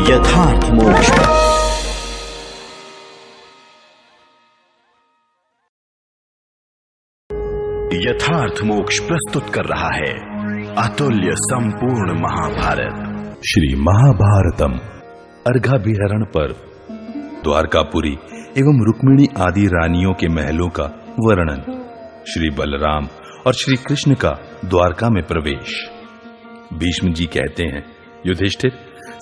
यथार्थ मोक्ष। यथार्थ मोक्ष प्रस्तुत कर रहा है अतुल्य संपूर्ण महाभारत। श्री महाभारतम अर्घाभिहरण पर्व। द्वारकापुरी एवं रुक्मिणी आदि रानियों के महलों का वर्णन। श्री बलराम और श्री कृष्ण का द्वारका में प्रवेश। भीष्म जी कहते हैं, युधिष्ठिर,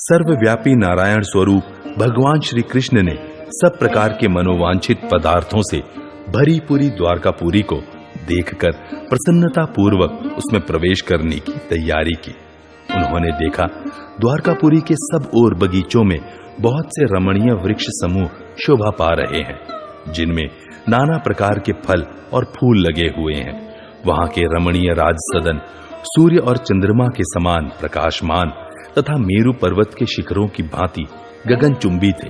सर्वव्यापी नारायण स्वरूप भगवान श्री कृष्ण ने सब प्रकार के मनोवांछित पदार्थों से भरी पूरी द्वारकापुरी को देखकर प्रसन्नता पूर्वक उसमें प्रवेश करने की तैयारी की। उन्होंने देखा द्वारकापुरी के सब ओर बगीचों में बहुत से रमणीय वृक्ष समूह शोभा पा रहे हैं, जिनमें नाना प्रकार के फल और फूल लगे हुए हैं। वहां के रमणीय राज सदन सूर्य और चंद्रमा के समान प्रकाशमान तथा मेरु पर्वत के शिखरों की भांति गगनचुंबी थे।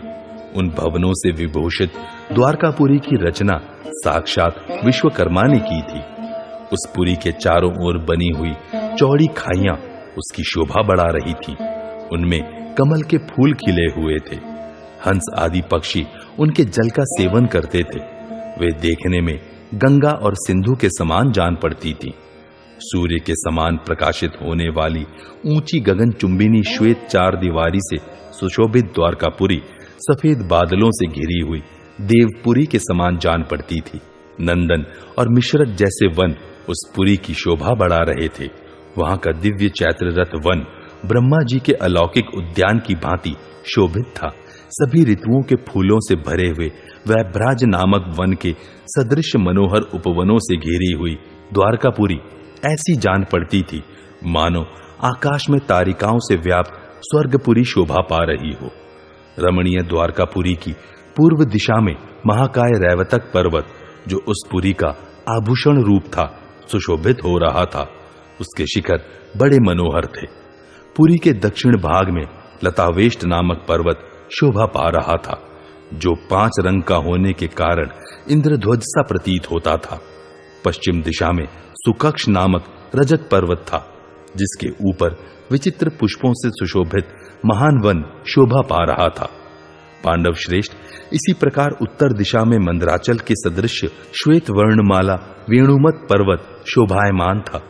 उन भवनों से विभूषित द्वारकापुरी की रचना साक्षात विश्वकर्मा ने की थी। उस पुरी के चारों ओर बनी हुई चौड़ी खाइयां उसकी शोभा बढ़ा रही थी। उनमें कमल के फूल खिले हुए थे। हंस आदि पक्षी उनके जल का सेवन करते थे। वे देखने में गंगा और सिंधु के समान जान पड़ती थी। सूर्य के समान प्रकाशित होने वाली ऊंची गगनचुंबिनी श्वेत चार दीवारी से सुशोभित द्वारकापुरी सफेद बादलों से घिरी हुई देवपुरी के समान जान पड़ती थी। नंदन और मिश्रक जैसे वन उस पुरी की शोभा बढ़ा रहे थे। वहां का दिव्य चैत्र रथ वन ब्रह्मा जी के अलौकिक उद्यान की भांति शोभित था। सभी ऋतुओं के फूलों से भरे हुए वैभ्राज नामक वन के सदृश मनोहर उपवनों से घिरी हुई द्वारकापुरी ऐसी जान पड़ती थी मानो आकाश में तारिकाओं से व्याप्त स्वर्गपुरी शोभा पा रही हो। रमणीय द्वारकापुरी की पूर्व दिशा में महाकाय रैवतक पर्वत, जो उस पुरी का आभूषण रूप था, सुशोभित हो रहा था। उसके शिखर बड़े मनोहर थे। पुरी के दक्षिण भाग में लतावेष्ट नामक पर्वत शोभा पा रहा था, जो 5 रंग का होने के कारण इंद्रध्वज सा प्रतीत होता था। पश्चिम दिशा में सुकक्ष नामक रजत पर्वत था, जिसके ऊपर विचित्र पुष्पों से सुशोभित महान वन शोभा पा रहा था। पांडव श्रेष्ठ, इसी प्रकार उत्तर दिशा में मंदराचल के सदृश श्वेत वर्णमाला वेणुमत पर्वत शोभायमान था।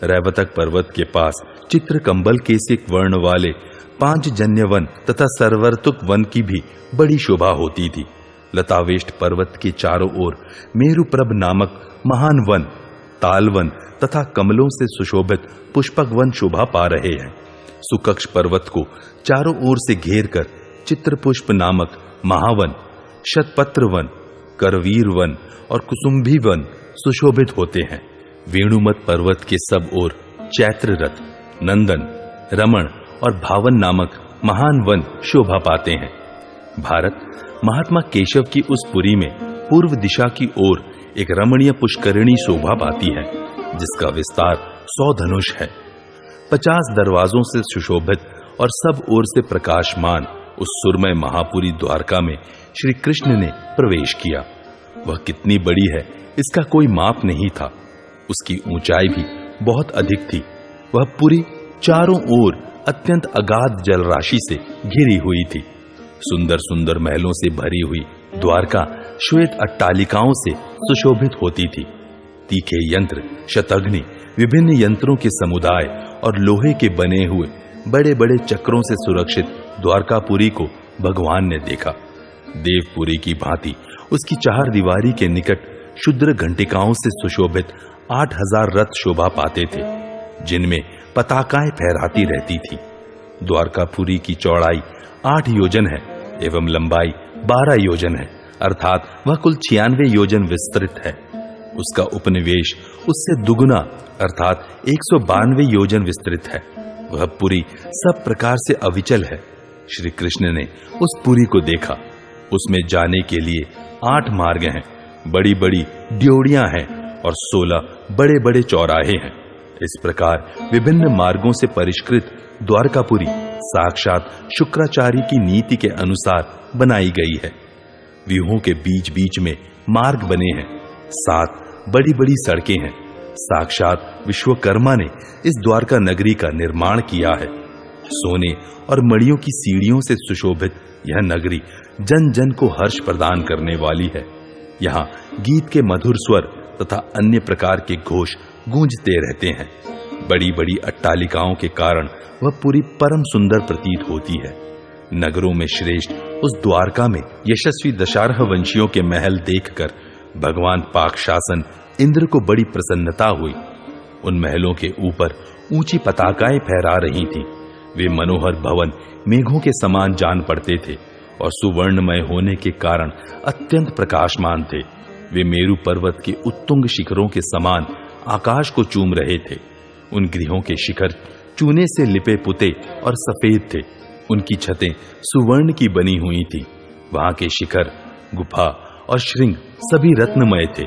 रैवतक पर्वत के पास चित्रकंबल केसिक वर्ण वाले 5 जन्य वन तथा सरवर्तुक वन की भी बड़ी शोभा होती थी। लतावेष्ट पर्वत के चारों ओर मेरुप्रभ नामक महान वन, तालवन तथा कमलों से सुशोभित पुष्पक वन शोभा पा रहे हैं। सुकक्ष पर्वत को चारों ओर से घेर कर चित्रपुष्प नामक महावन, शतपत्र वन, करवीर वन और कुसुम्भी वन सुशोभित होते हैं। वेणुमत पर्वत के सब ओर चैत्र रथ, नंदन, रमण और भावन नामक महान वन शोभा पाते हैं। भारत महात्मा केशव की उस पुरी में पूर्व दिशा की ओर एक रमणीय पुष्करिणी शोभा पाती है, जिसका विस्तार 100 धनुष है। 50 दरवाजों से सुशोभित और सब ओर से प्रकाशमान उस सुरमय महापुरी द्वारका में श्री कृष्ण ने प्रवेश किया। वह कितनी बड़ी है, इसका कोई माप नहीं था। उसकी ऊंचाई भी बहुत अधिक थी। वह पुरी चारों ओर अत्यंत अगाध जलराशि से घिरी हुई थी। सुंदर सुंदर महलों से भरी हुई द्वारका श्वेत अट्टालिकाओं से सुशोभित होती थी। तीखे यंत्र, शतघ्नि, विभिन्न यंत्रों के समुदाय और लोहे के बने हुए बड़े बड़े चक्रों से सुरक्षित द्वारकापुरी को भगवान ने देखा। देवपुरी की भांति उसकी 4 दीवारी के निकट क्षुद्र घंटिकाओं से सुशोभित 8000 रथ शोभा पाते थे, जिनमें पताकाएं फहराती रहती थी। द्वारकापुरी की चौड़ाई 8 योजन है एवं लंबाई 12 योजन है, अर्थात वह कुल 96 योजन विस्तृत है। उसका उपनिवेश उससे दुगुना अर्थात 192 योजन विस्तृत है। वह पुरी सब प्रकार से अविचल है। श्री कृष्ण ने उस पुरी को देखा। उसमें जाने के लिए 8 मार्ग हैं, बड़ी बड़ी ड्योड़ियां हैं और 16 बड़े बड़े चौराहे हैं। इस प्रकार विभिन्न मार्गों से परिष्कृत द्वारकापुरी साक्षात शुक्राचार्य की नीति के अनुसार बनाई गई है। व्यूहों के बीच बीच में मार्ग बने हैं, 7 बड़ी बड़ी सड़कें हैं। साक्षात विश्वकर्मा ने इस द्वारका नगरी का निर्माण किया है। सोने और मणियों की सीढ़ियों से सुशोभित यह नगरी जन जन को हर्ष प्रदान करने वाली है। यहाँ गीत के मधुर स्वर तथा अन्य प्रकार के घोष गूंजते रहते हैं। बड़ी बड़ी अट्टालिकाओं के कारण वह पूरी परम सुंदर प्रतीत होती है। नगरों में श्रेष्ठ उस द्वारका में यशस्वी दशारह वंशियों के महल देखकर भगवान पाकशासन इंद्र को बड़ी प्रसन्नता हुई। उन महलों के ऊपर ऊंची पताकाएं फहरा रही थीं। वे मनोहर भवन मेघों के समान जान पड़ते थे और सुवर्णमय होने के कारण अत्यंत प्रकाशमान थे। वे मेरु पर्वत के उत्तुंग शिखरों के समान आकाश को चूम रहे थे। उन गृहों के शिखर चूने से लिपे पुते और सफेद थे। उनकी छतें सुवर्ण की बनी हुई थी। वहां के शिखर, गुफा और श्रृंग सभी रत्नमय थे।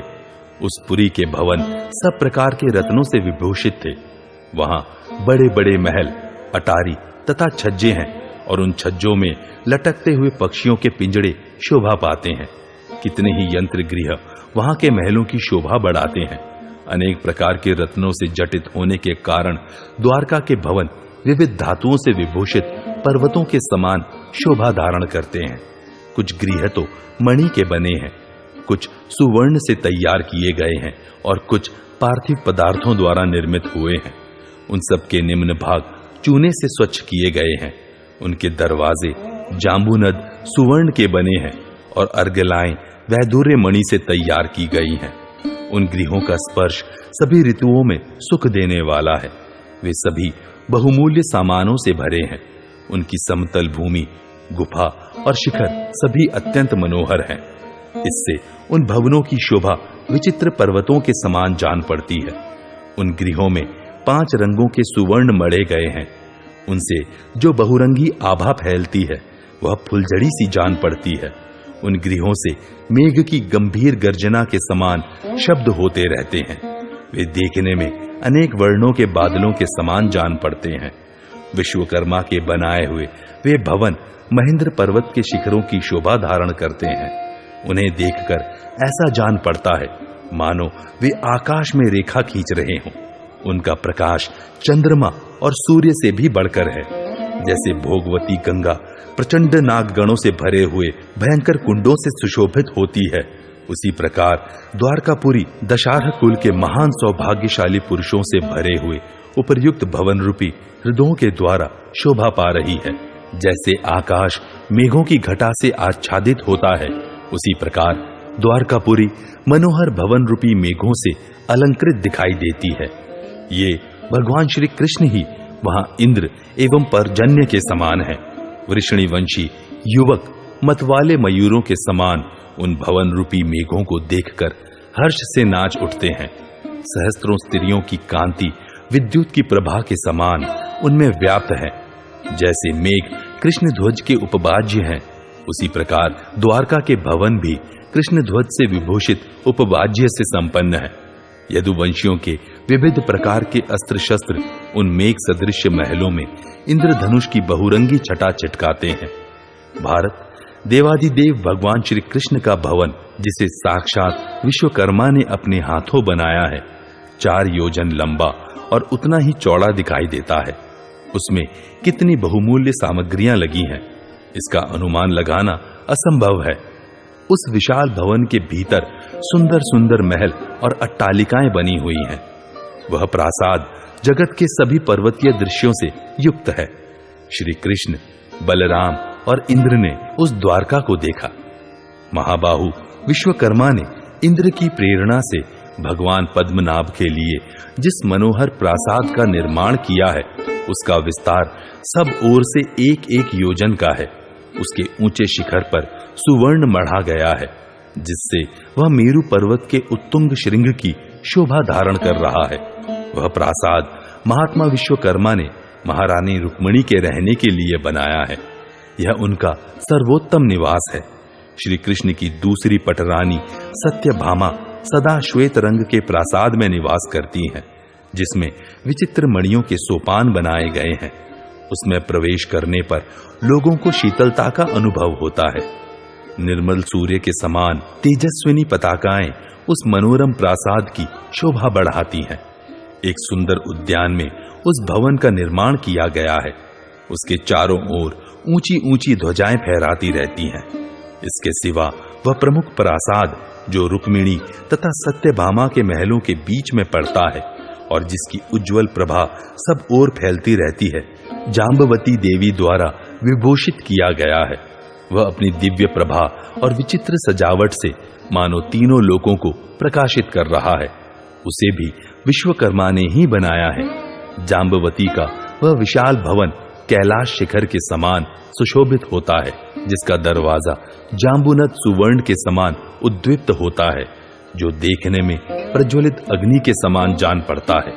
उस पुरी के भवन सब प्रकार के रत्नों से विभूषित थे। वहां बड़े बड़े महल, अटारी तथा छज्जे हैं और उन छज्जों में लटकते हुए पक्षियों के पिंजड़े शोभा पाते हैं। कितने ही यंत्र गृह वहां के महलों की शोभा बढ़ाते हैं। अनेक प्रकार के रत्नों से जटित होने के कारण द्वारका के भवन विविध धातुओं से विभूषित पर्वतों के समान शोभा धारण करते हैं। कुछ गृह तो मणि के बने हैं, कुछ सुवर्ण से तैयार किए गए हैं और कुछ पार्थिव पदार्थों द्वारा निर्मित हुए हैं। उन सब के निम्न भाग चूने से स्वच्छ किए गए हैं। उनके दरवाजे जांबूनद सुवर्ण के बने हैं और अर्गलाएं वैदूर्य मणि से तैयार की गई हैं। उन गृहों का स्पर्श सभी ऋतुओं में सुख देने वाला है। वे सभी बहुमूल्य सामानों से भरे हैं। उनकी समतल भूमि, गुफा और शिखर सभी अत्यंत मनोहर हैं। इससे उन भवनों की शोभा विचित्र पर्वतों के समान जान पड़ती है। उन गृहों में 5 रंगों के सुवर्ण मढ़े गए हैं। उनसे जो बहुरंगी आभा फैलती है वह फुलझड़ी सी जान पड़ती है। उन गृहों से मेघ की गंभीर गर्जना के समान शब्द होते रहते हैं। वे देखने में अनेक वर्णों के बादलों के समान जान पड़ते हैं। विश्वकर्मा के बनाए हुए वे भवन महेंद्र पर्वत के शिखरों की शोभा धारण करते हैं। उन्हें देखकर ऐसा जान पड़ता है मानो वे आकाश में रेखा खींच रहे हों। उनका प्रकाश चंद्रमा और सूर्य से भी बढ़कर है। जैसे भोगवती गंगा प्रचंड नागगणों से भरे हुए भयंकर कुंडों से सुशोभित होती है, उसी प्रकार द्वारकापुरी दशारह कुल के महान सौभाग्यशाली पुरुषों से भरे हुए उपर्युक्त भवन रूपी हृदयों के द्वारा शोभा पा रही है। जैसे आकाश मेघों की घटा से आच्छादित होता है, उसी प्रकार द्वारकापुरी मनोहर भवन रूपी मेघों से अलंकृत दिखाई देती है। ये भगवान श्री कृष्ण ही वहां इंद्र एवं पर्जन्य के समान है। वृषणी वंशी युवक मतवाले मयूरों के समान उन भवन रूपी मेघों को देखकर हर्ष से नाच उठते हैं। सहस्त्रों स्त्रियों की कांति विद्युत की प्रभा के समान उनमें व्याप्त है। जैसे मेघ कृष्ण ध्वज के उपवाज्य हैं, उसी प्रकार द्वारका के भवन भी कृष्ण ध्वज से विभूषित उपवाज्य से संपन्न है। यदुवंशियों के विविध प्रकार के अस्त्र शस्त्र उन मेघ सदृश महलों में इंद्रधनुष की बहुरंगी छटा छिटकाते हैं। भारत देवादिदेव भगवान श्री कृष्ण का भवन, जिसे साक्षात विश्वकर्मा ने अपने हाथों बनाया है, 4 योजन लंबा और उतना ही चौड़ा दिखाई देता है। उसमें कितनी बहुमूल्य सामग्रियां लगी हैं, इसका अनुमान लगाना असंभव है। उस विशाल भवन के भीतर सुंदर सुंदर महल और अट्टालिकाएं बनी हुई हैं। वह प्रासाद जगत के सभी पर्वतीय दृश्यों से युक्त है। श्री कृष्ण, बलराम और इंद्र ने उस द्वारका को देखा। महाबाहु विश्वकर्मा ने इंद्र की प्रेरणा से भगवान पद्मनाभ के लिए जिस मनोहर प्रासाद का निर्माण किया है, उसका विस्तार सब ओर से 1-1 योजन का है। उसके ऊंचे शिखर पर सुवर्ण मढ़ा गया है, जिससे वह मेरु पर्वत के उत्तुंग श्रृंग की शोभा धारण कर रहा है। वह प्रासाद महात्मा विश्वकर्मा ने महारानी रुक्मिणी के रहने के लिए बनाया है। यह उनका सर्वोत्तम निवास है। श्री कृष्ण की दूसरी पटरानी सत्यभामा सदा श्वेत रंग के प्रासाद में निवास करती हैं, जिसमें विचित्र मणियों के सोपान बनाए गए हैं। उसमें प्रवेश करने पर लोगों को शीतलता का अनुभव होता है। निर्मल सूर्य के समान तेजस्विनी पताकाएं उस मनोरम प्रासाद की शोभा बढ़ाती हैं। एक सुंदर उद्यान में उस भवन का निर्माण किया गया है। उसके चारों ओर ऊंची ऊंची ध्वजाएं फहराती रहती हैं। इसके सिवा वह प्रमुख प्रासाद जो रुक्मिणी तथा सत्यभामा के महलों के बीच में पड़ता है और जिसकी उज्जवल प्रभा सब ओर फैलती रहती है, जाम्बवती देवी द्वारा विभूषित किया गया है। वह अपनी दिव्य प्रभा और विचित्र सजावट से मानो तीनों लोकों को प्रकाशित कर रहा है। उसे भी विश्वकर्मा ने ही बनाया है। जाम्बवती का वह विशाल भवन कैलाश शिखर के समान सुशोभित होता है, जिसका दरवाजा जाम्बुनत सुवर्ण के समान उद्दीप्त होता है, जो देखने में प्रज्वलित अग्नि के समान जान पड़ता है।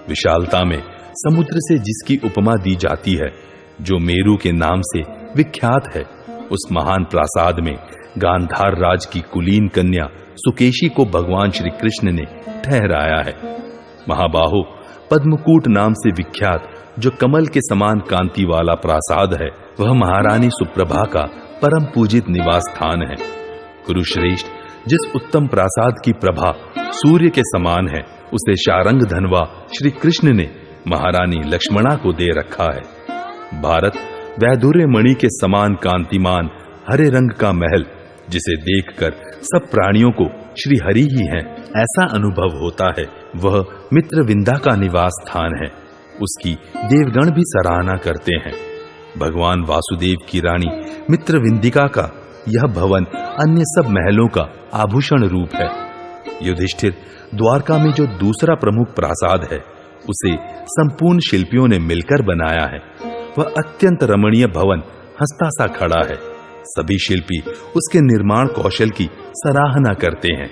विशालता में समुद्र से जिसकी उपमा दी जाती है, जो मेरू के नाम से विख्यात है, उस महान प्रासाद में गांधार राज की कुलीन कन्या सुकेशी को भगवान श्री कृष्ण ने ठहराया है। महाबाहो पद्मकूट नाम से विख्यात जो कमल के समान कांति वाला प्रासाद है, वह महारानी सुप्रभा का परम पूजित निवास स्थान है। कुरुश्रेष्ठ जिस उत्तम प्रासाद की प्रभा सूर्य के समान है, उसे शारंग धनवा श्री कृष्ण ने महारानी लक्ष्मणा को दे रखा है। भारत वैदुर्य मणि के समान कांतिमान हरे रंग का महल, जिसे देखकर सब प्राणियों को श्री हरि ही हैं ऐसा अनुभव होता है, वह मित्रविंदा का निवास स्थान है। उसकी देवगण भी सराहना करते हैं। भगवान वासुदेव की रानी मित्रविंदिका का यह भवन अन्य सब महलों का आभूषण रूप है। युधिष्ठिर द्वारका में जो दूसरा प्रमुख प्रासाद है, उसे संपूर्ण शिल्पियों ने मिलकर बनाया है। वह अत्यंत रमणीय भवन हंसता सा खड़ा है। सभी शिल्पी उसके निर्माण कौशल की सराहना करते हैं।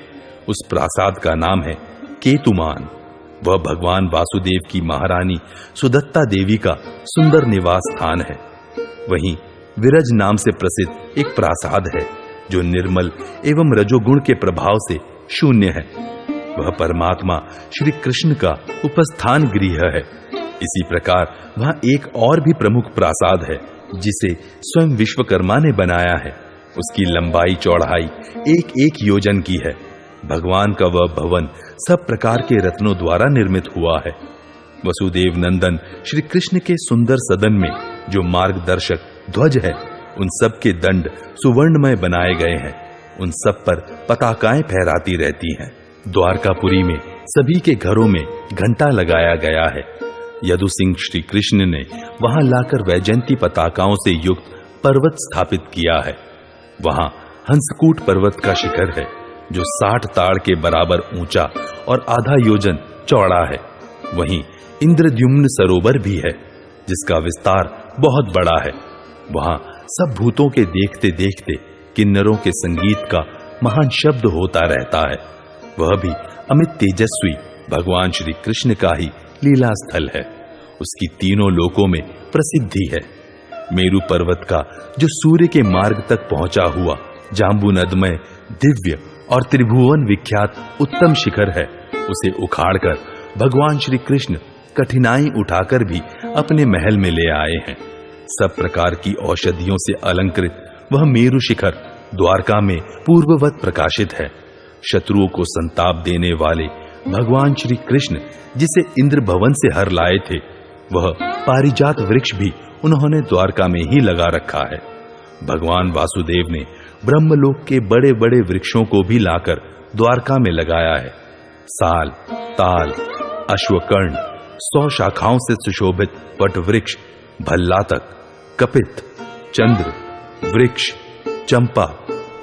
उस प्रासाद का नाम है केतुमान। वह भगवान वासुदेव की महारानी सुदत्ता देवी का सुंदर निवास स्थान है। वहीं विरज नाम से प्रसिद्ध एक प्रासाद है, जो निर्मल एवं रजोगुण के प्रभाव से शून्य है। वह परमात्मा श्री कृष्ण का उपस्थान गृह है। इसी प्रकार वहां एक और भी प्रमुख प्रासाद है, जिसे स्वयं विश्वकर्मा ने बनाया है। उसकी लंबाई चौड़ाई एक एक योजन की है। भगवान का वह भवन सब प्रकार के रत्नों द्वारा निर्मित हुआ है। वसुदेव नंदन श्री कृष्ण के सुंदर सदन में जो मार्गदर्शक ध्वज है, उन सब के दंड सुवर्णमय बनाए गए हैं। उन सब पर पताकाएं फहराती रहती हैं। द्वारकापुरी में सभी के घरों में घंटा लगाया गया है। यदु सिंह श्री कृष्ण ने वहां लाकर वैजयंती पताकाओं से युक्त पर्वत स्थापित किया है। वहां हंसकूट पर्वत का शिखर है, जो 60 ताड़ के बराबर ऊंचा और आधा योजन चौड़ा है। वहीं इंद्रद्युम्न सरोवर भी है, जिसका विस्तार बहुत बड़ा है। वहां सब भूतों के देखते देखते किन्नरों के संगीत का महान शब्द होता रहता है। वह भी अमित तेजस्वी भगवान श्री कृष्ण का ही लीला स्थल है। उसकी तीनों लोकों में प्रसिद्धि है। मेरु पर्वत का जो सूर्य के मार्ग तक पहुंचा हुआ जाम्बुनदमय दिव्य और त्रिभुवन विख्यात उत्तम शिखर है, उसे उखाड़कर भगवान श्री कृष्ण कठिनाई उठाकर भी अपने महल में ले आए हैं। सब प्रकार की औषधियों से अलंकृत वह मेरु शिखर द्वारका में पूर्ववत प्रकाशित है। शत्रुओं को संताप देने वाले भगवान श्री कृष्ण जिसे इंद्र भवन से हर लाए थे, वह पारिजात वृक्ष भी उन्होंने द्वारका में ही लगा रखा है। भगवान वासुदेव ने ब्रह्मलोक के बड़े बड़े वृक्षों को भी लाकर द्वारका में लगाया है। साल, ताल, अश्वकर्ण, 100 शाखाओं से सुशोभित वट वृक्ष, भल्लातक, कपित, चंद्र वृक्ष, चंपा,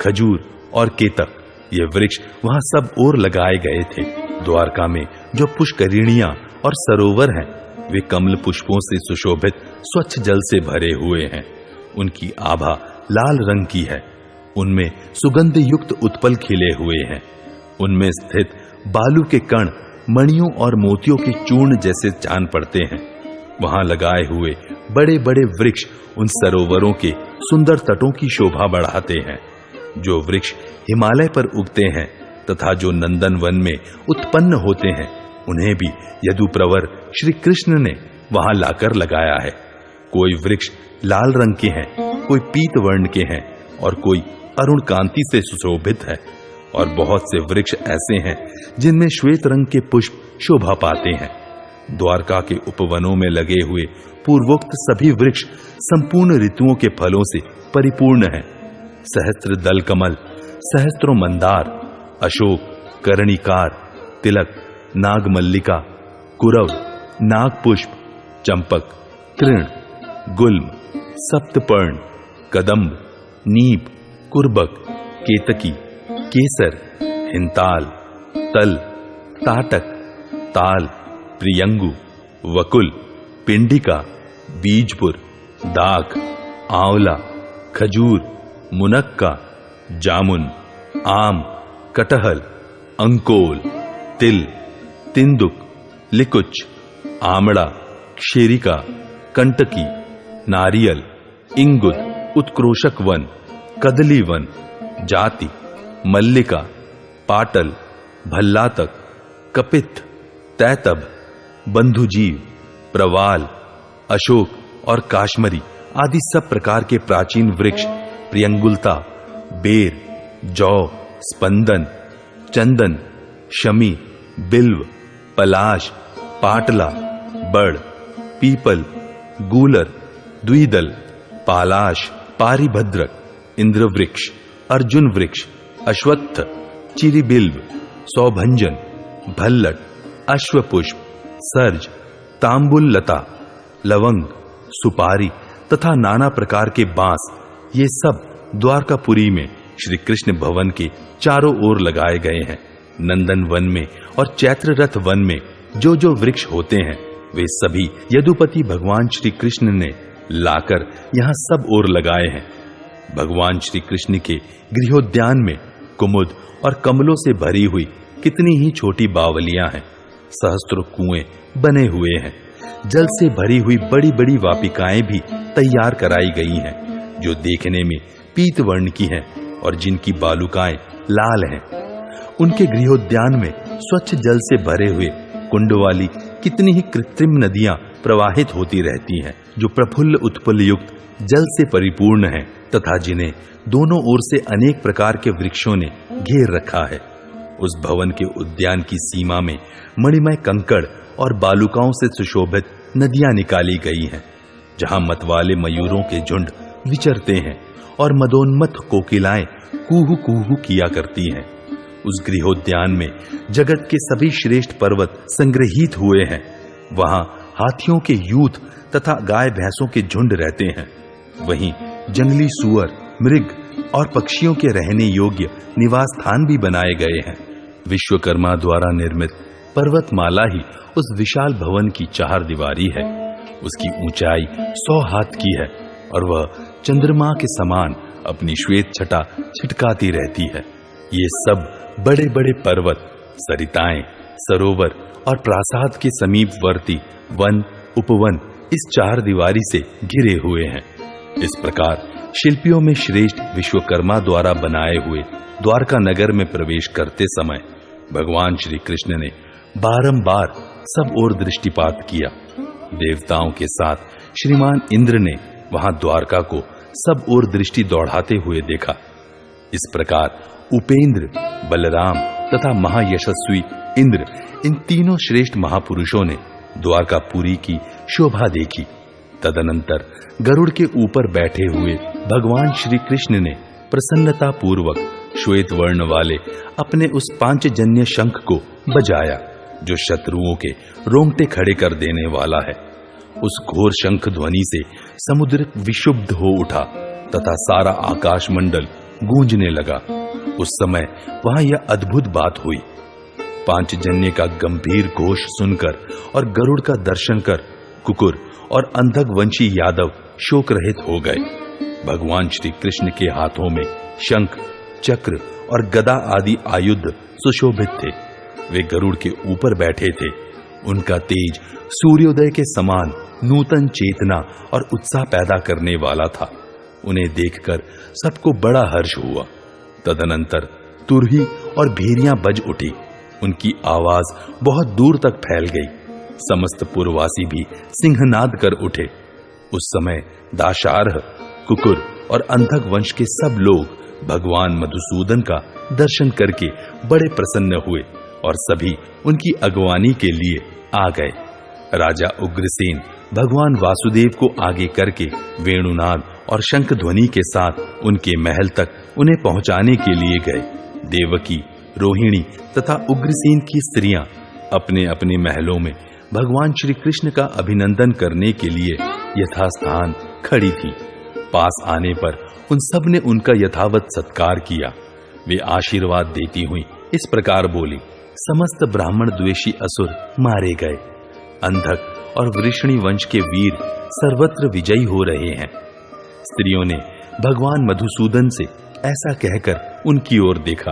खजूर और केतक, ये वृक्ष वहां सब ओर लगाए गए थे। द्वारका में जो पुष्करिणियां और सरोवर हैं, वे कमल पुष्पों से सुशोभित स्वच्छ जल से भरे हुए हैं। उनकी आभा लाल रंग की है। उनमें सुगंध युक्त उत्पल खिले हुए हैं। उनमें स्थित बालू के कण मणियों और मोतियों के चूर्ण जैसे जान पड़ते हैं। वहां लगाए हुए बड़े बड़े वृक्ष उन सरोवरों के सुंदर तटों की शोभा बढ़ाते हैं। जो वृक्ष हिमालय पर उगते हैं तथा जो नंदन वन में उत्पन्न होते हैं, उन्हें भी यदुप्रवर श्री कृष्ण ने वहां लाकर लगाया है। कोई वृक्ष लाल रंग के हैं, कोई पीत वर्ण के हैं और कोई अरुण कांति से सुशोभित है, और बहुत से वृक्ष ऐसे हैं जिनमें श्वेत रंग के पुष्प शोभा पाते हैं। द्वारका के उपवनों में लगे हुए पूर्वोक्त सभी वृक्ष संपूर्ण ऋतुओं के फलों से परिपूर्ण हैं। सहस्त्र दल कमल, सहस्त्रों मंदार, अशोक, कर्णिकार, तिलक, नागमल्लिका, कुरव, नागपुष्प, चंपक, तृण, गुल्म, सप्तपर्ण, कदम्ब, नीप, कुर्बक, केतकी, केसर, हिंताल, तल, ताटक, ताल, प्रियंगु, वकुल, पिंडिका, बीजपुर, दाख, आंवला, खजूर, मुनक्का, जामुन, आम, कटहल, अंकोल, तिल, तिंदुक, लिकुच, आमड़ा, क्षेरिका, कंटकी, नारियल, इंगुद, उत्क्रोशक वन, कदली वन, जाति, मल्लिका, पाटल, भल्लातक, कपित्थ, तैतब, बंधुजीव, प्रवाल, अशोक और काश्मरी आदि सब प्रकार के प्राचीन वृक्ष, प्रियंगुलता, बेर, जौ, स्पंदन, चंदन, शमी, बिल्व, पलाश, पाटला, बड़, पीपल, गूलर, द्विदल, पालाश, पारिभद्रक, इंद्रवृक्ष, अर्जुन वृक्ष, अश्वत्थ, चिरिबिल्व, सौभंजन, भल्लट, अश्वपुष्प, सर्ज, तांबुल लता, लवंग, सुपारी तथा नाना प्रकार के बांस, ये सब द्वारकापुरी में श्री कृष्ण भवन के चारों ओर लगाए गए हैं। नंदन वन में और चैत्र रथ वन में जो जो वृक्ष होते हैं, वे सभी यदुपति भगवान श्री कृष्ण ने लाकर यहाँ सब ओर लगाए हैं। भगवान श्री कृष्ण के गृहोद्यान में कुमुद और कमलों से भरी हुई कितनी ही छोटी बावलियां हैं। सहस्त्रों कुएं बने हुए हैं। जल से भरी हुई बड़ी बड़ी वापिकाएं भी तैयार कराई गई हैं, जो देखने में पीत वर्ण की हैं और जिनकी बालुकाएं लाल हैं। उनके गृहोद्यान में स्वच्छ जल से भरे हुए कुंड वाली कितनी ही कृत्रिम नदियां प्रवाहित होती रहती हैं, जो प्रफुल्ल उत्पल युक्त जल से परिपूर्ण हैं तथा जिन्हें दोनों ओर से अनेक प्रकार के वृक्षों ने घेर रखा है। उस भवन के उद्यान की सीमा में मणिमय कंकड़ और बालुकाओं से सुशोभित नदियां निकाली गई हैं, जहां मतवाले मयूरों के झुंड विचरते हैं और मदोन्मत्त कोकिलाएं कूहू कूहू किया करती हैं। उस गृहोद्यान में जगत के सभी श्रेष्ठ पर्वत संग्रहित हुए हैं। वहां हाथियों के यूथ तथा गाय भैंसों के झुंड रहते हैं। वहीं जंगली सुअर, मृग और पक्षियों के रहने योग्य निवास स्थान भी बनाए गए हैं। विश्वकर्मा द्वारा निर्मित पर्वतमाला ही उस विशाल भवन की चार दीवारी है। उसकी ऊंचाई 100 हाथ की है और वह चंद्रमा के समान अपनी श्वेत छटा छिटकाती रहती है। ये सब बड़े बड़े पर्वत, सरिताएं, सरोवर और प्रासाद के समीपवर्ती वन, उपवन इस चार दीवारी से घिरे हुए हैं। इस प्रकार शिल्पियों में श्रेष्ठ विश्वकर्मा द्वारा बनाए हुए द्वारका नगर में प्रवेश करते समय भगवान श्री कृष्ण ने बारंबार सब ओर दृष्टिपात किया। देवताओं के साथ श्रीमान इंद्र ने वहां द्वारका को सब ओर दृष्टि दौड़ाते हुए देखा। इस प्रकार उपेंद्र, बलराम तथा महायशस्वी इंद्र, इन तीनों श्रेष्ठ महापुरुषों ने द्वारकापुरी की शोभा देखी। तदनंतर गरुड़ के ऊपर बैठे हुए भगवान श्री कृष्ण ने प्रसन्नता पूर्वक श्वेत वर्ण वाले अपने उस पांचजन्य शंख को बजाया, जो शत्रुओं के रोंगटे खड़े कर देने वाला है। उस घोर शंख ध्वनि से समुद्र विशुद्ध हो उठा तथा सारा आकाश मंडल गूंजने लगा। उस समय वहां यह अद्भुत बात हुई। पांचजन्य का गंभीर घोष सुनकर और गरुड़ का दर्शन कर कुकुर और अंधक वंशी यादव शोक रहित हो गए। भगवान श्री कृष्ण के हाथों में शंख, चक्र और गदा आदि आयुध सुशोभित थे। वे गरुड़ के ऊपर बैठे थे। उनका तेज सूर्योदय के समान नूतन चेतना और उत्साह पैदा करने वाला था। उन्हें देखकर सबको बड़ा हर्ष हुआ। तदनंतर तुरही और भेरियां बज उठी। उनकी आवाज बहुत दूर तक फैल गई। समस्त पुरवासी भी सिंहनाद कर उठे। उस समय दाशार्ह, कुकुर और अंधक वंश के सब लोग भगवान मधुसूदन का दर्शन करके बड़े प्रसन्न हुए और सभी उनकी अगवानी के लिए आ गए। राजा उग्रसेन भगवान वासुदेव को आगे करके वेणुनाद और शंख ध्वनि के साथ उनके महल तक उन्हें पहुंचाने के लिए गए। देवकी, रोहिणी तथा उग्रसेन की स्त्रियां अपने अपने महलों में भगवान श्री कृष्ण का अभिनंदन करने के लिए यथास्थान खड़ी थी। पास आने पर उन सब ने उनका यथावत सत्कार किया। वे आशीर्वाद देती हुई इस प्रकार बोली, समस्त ब्राह्मण द्वेषी असुर मारे गए। अंधक और वृषणी वंश के वीर सर्वत्र विजयी हो रहे हैं। स्त्रियों ने भगवान मधुसूदन से ऐसा कहकर उनकी ओर देखा।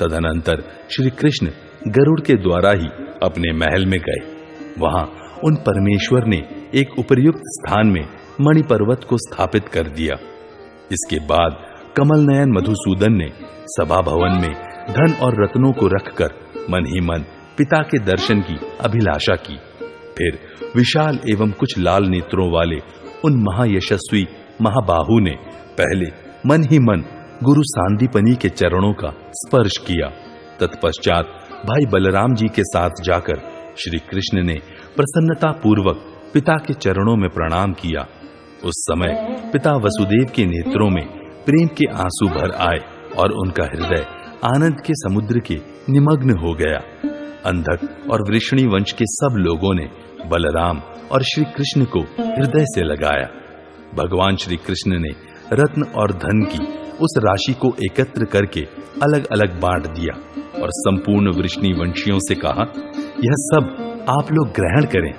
तदनंतर श्री कृष्ण गरुड़ के द्वारा ही अपने महल में गए। वहां उन परमेश्वर ने एक उपयुक्त स्थान में मणि पर्वत को स्थापित कर दिया। इसके बाद कमल नयन मधुसूदन ने सभा भवन में धन और रत्नों को रखकर मन ही मन पिता के दर्शन की अभिलाषा की। फिर विशाल एवं कुछ लाल नेत्रों वाले उन महायशस्वी महाबाहु ने पहले मन ही मन गुरु सांदीपनी के चरणों का स्पर्श किया। तत्पश्चात भाई बलराम जी के साथ जाकर श्री कृष्ण ने प्रसन्नता पूर्वक पिता के चरणों में प्रणाम किया। उस समय पिता वसुदेव के नेत्रों में प्रेम के आंसू भर आए और उनका हृदय आनंद के समुद्र के निमग्न हो गया। अंधक और वृषणी वंश के सब लोगों ने बलराम और श्री कृष्ण को हृदय से लगाया। भगवान श्री कृष्ण ने रत्न और धन की उस राशि को एकत्र करके अलग अलग बांट दिया और संपूर्ण वृषणी वंशियों से कहा, यह सब आप लोग ग्रहण करें।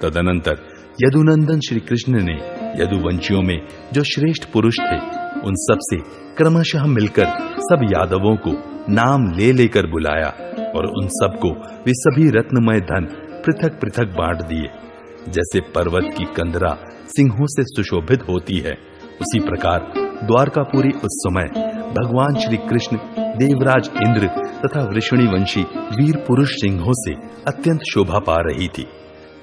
तदनंतर यदुनंदन श्री कृष्ण ने यदुवंशियों में जो श्रेष्ठ पुरुष थे उन सब से क्रमशः मिलकर सब यादवों को नाम ले लेकर बुलाया और उन सबको वे सभी रत्नमय धन पृथक पृथक बांट दिए। जैसे पर्वत की कंदरा सिंहों से सुशोभित होती है, उसी प्रकार द्वारकापुरी उस समय भगवान श्री कृष्ण, देवराज इंद्र तथा वृषणी वंशी वीर पुरुष सिंहों से अत्यंत शोभा पा रही थी।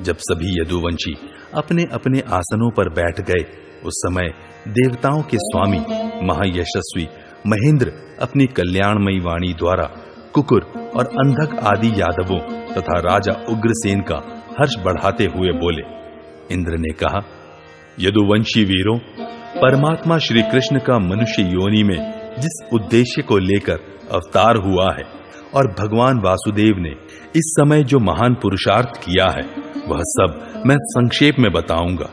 जब सभी यदुवंशी अपने अपने आसनों पर बैठ गए, उस समय देवताओं के स्वामी महायशस्वी महेंद्र अपनी कल्याणमयी वाणी द्वारा कुकुर और अंधक आदि यादवों तथा राजा उग्रसेन का हर्ष बढ़ाते हुए बोले। इंद्र ने कहा, यदुवंशी वीरों, परमात्मा श्री कृष्ण का मनुष्य योनि में जिस उद्देश्य को लेकर अवतार हुआ है और भगवान वासुदेव ने इस समय जो महान पुरुषार्थ किया है, वह सब मैं संक्षेप में बताऊंगा।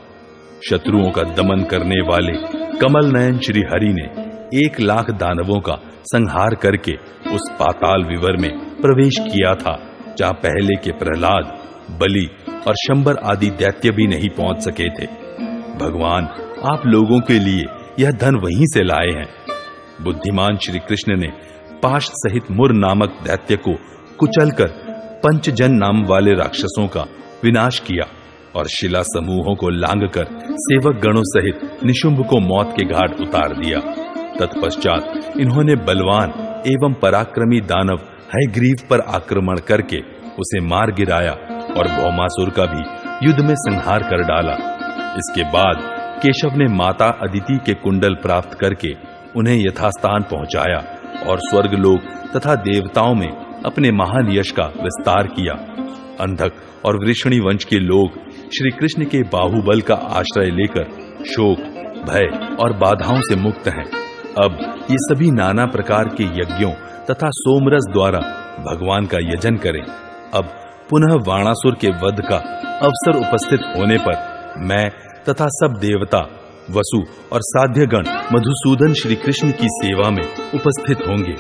शत्रुओं का दमन करने वाले कमल नयन श्री हरि ने 1,00,000 दानवों का संहार करके उस पाताल विवर में प्रवेश किया था, जहां पहले के प्रहलाद, बलि और शंबर आदि दैत्य भी नहीं पहुंच सके थे। भगवान आप लोगों के लिए यह धन वहीं से लाए हैं। बुद्धिमान श्री कृष्ण ने पाश सहित मुर नामक दैत्य को कुचलकर पंचजन नाम वाले राक्षसों का विनाश किया और शिला समूहों को लांघकर सेवक गणों सहित निशुंभ को मौत के घाट उतार दिया। तत्पश्चात इन्होंने बलवान एवं पराक्रमी दानव हयग्रीव पर आक्रमण करके उसे मार गिराया और भौमासुर का भी युद्ध में संहार कर डाला। इसके बाद केशव ने माता अदिति के कुंडल प्राप्त करके उन्हें यथास्थान पहुंचाया और स्वर्गलोक तथा देवताओं में अपने महान यश का विस्तार किया। अंधक और वृषणी वंश के लोग श्री कृष्ण के बाहुबल का आश्रय लेकर शोक, भय और बाधाओं से मुक्त हैं। अब ये सभी नाना प्रकार के यज्ञों तथा सोमरस द्वारा भगवान का यजन करें। अब पुनः वाणासुर के वध का अवसर उपस्थित होने पर मैं तथा सब देवता, वसु और साध्यगण मधुसूदन श्री कृष्ण की सेवा में उपस्थित होंगे।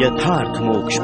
यथार्थ मोक्ष।